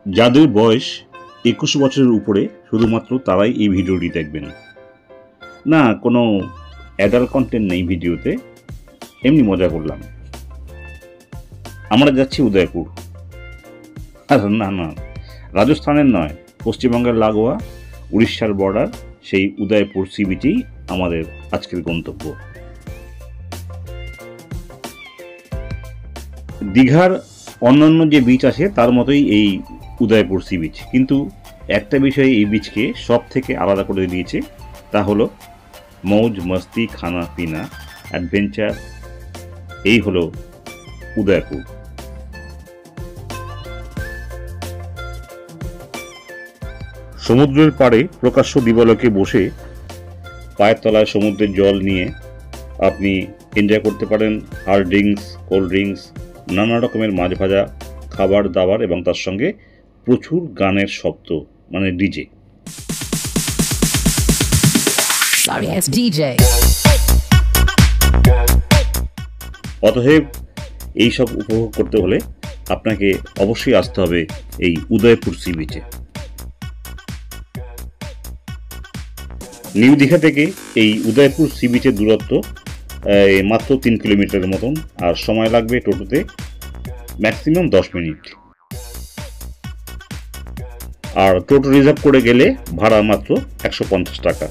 যাদের বয়স 21 বছরের উপরে শুধুমাত্র তারাই এই ভিডিওটি দেখবেন। না, কোনো অ্যাডাল্ট কন্টেন্ট নেই ভিডিওতে, এমনি মজা করলাম। আমরা যাচ্ছি উদয়পুর। না, রাজস্থানের নয়, পশ্চিমবঙ্গের লাগোয়া উড়িষ্যার বর্ডার সেই উদয়পুর সি বিচেই আমাদের আজকের গন্তব্য। দীঘার অন্যান্য যে বিচ আছে তার মতোই এই উদয়পুর সি বিচ, কিন্তু একটা বিষয় এই বিচকে সব থেকে আলাদা করে দিয়েছে, তা হলো মৌজ মস্তি খানা পিনা অ্যাডভেঞ্চার। এই হলো উদয়পুর। সমুদ্রের পাড়ে প্রকাশ্য দিবালোকে বসে পায়ের তলায় সমুদ্রের জল নিয়ে আপনি এনজয় করতে পারেন হার্ড ড্রিঙ্কস, কোল্ড ড্রিঙ্কস, নানা রকমের মাছ ভাজা খাবার দাবার এবং তার সঙ্গে প্রচুর গানের শব্দ, মানে ডিজে। অতএব এইসব উপভোগ করতে হলে আপনাকে অবশ্যই আসতে হবে এই উদয়পুর সি বিচে। নিউ দীঘা থেকে এই উদয়পুর সি বিচের দূরত্ব মাত্র 3 কিলোমিটারের মতন, আর সময় লাগবে টোটোতে ম্যাক্সিমাম 10 মিনিট। আর টোটো রিজার্ভ করে গেলে ভাড়া মাত্র 150 টাকা।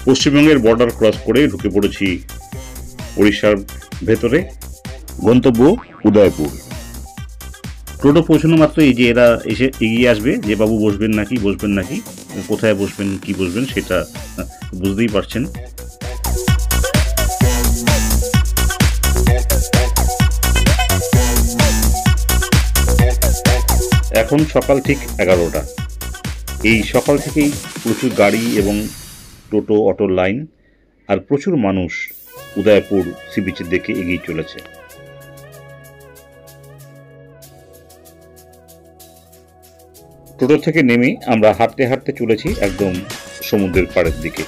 পশ্চিমবঙ্গের বর্ডার ক্রস করে ঢুকে পড়েছি উড়িষ্যার ভেতরে, গন্তব্য উদয়পুর। টোটো পৌঁছানো মাত্র এই যে এরা এসে এগিয়ে আসবে যে বাবু বসবেন নাকি, কোথায় বসবেন, কি বসবেন সেটা বুঝতেই পারছেন। এখন সকাল ঠিক 11টা। এই সকাল থেকেই প্রচুর গাড়ি এবং টোটো অটোর লাইন, আর প্রচুর মানুষ উদয়পুর সি বিচের দিকে এগিয়ে চলেছে। টোটো থেকে নেমে আমরা হাঁটতে হাঁটতে চলেছি একদম সমুদ্রের পাড়ের দিকে।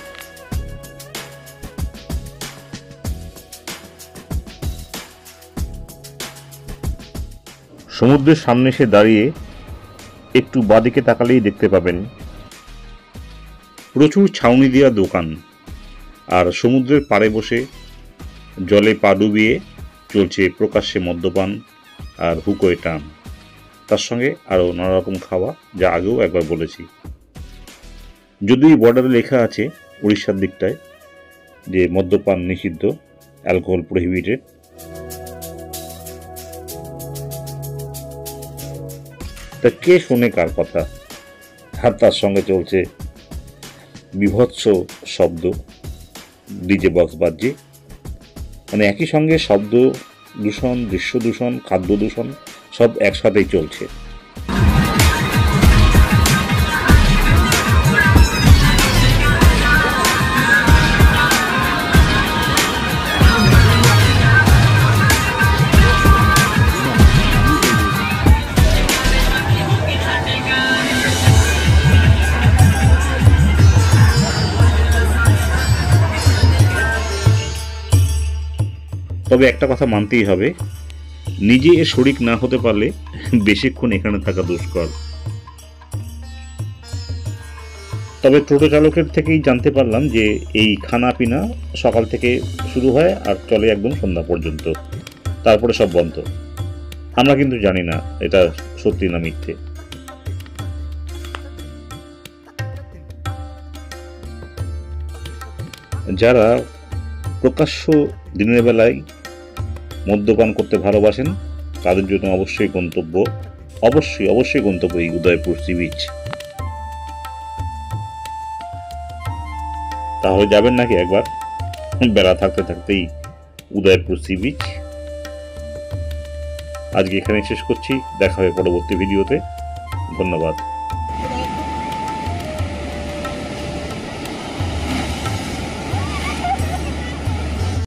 সমুদ্রের সামনে এসে দাঁড়িয়ে একটু বাঁদিকে তাকালেই দেখতে পাবেন প্রচুর ছাউনি দেওয়া দোকান, আর সমুদ্রের পাড়ে বসে জলে পা ডুবিয়ে চলছে প্রকাশ্যে মদ্যপান আর হুকোয় টান, তার সঙ্গে আরও নানা রকম খাওয়া, যা আগেও একবার বলেছি। যদিও বর্ডারে লেখা আছে উড়িষ্যার দিকটায় যে মদ্যপান নিষিদ্ধ, অ্যালকোহল প্রহিবিটেড, তা কে শোনে কার কথা? আর তার সঙ্গে চলছে বিভৎস শব্দ, ডিজে বক্স বাজছে, মানে একই সঙ্গে শব্দ দূষণ, দৃশ্য দূষণ, খাদ্য দূষণ সব একসাথেই চলছে। তবে একটা কথা মানতেই হবে, নিজে এর শরিক না হতে পারলে বেশিক্ষণ এখানে থাকা দুষ্কর। তবে টোটো চালকের থেকেই জানতে পারলাম যে এই খানা পিনা সকাল থেকে শুরু হয় আর চলে একদম সন্ধ্যা পর্যন্ত, তারপরে সব বন্ধ। আমরা কিন্তু জানি না এটা সত্যি না মিথ্যে। যারা প্রকাশ্য দিনের বেলায় মদ্যপান করতে ভালোবাসেন তাদের জন্য অবশ্যই গন্তব্য এই উদয়পুর সি বিচ। তাহলে যাবেন নাকি একবার? বেলা থাকতে থাকতেই উদয়পুর সি বিচ। আজকে এখানে শেষ করছি, দেখা হবে পরবর্তী ভিডিওতে। ধন্যবাদ।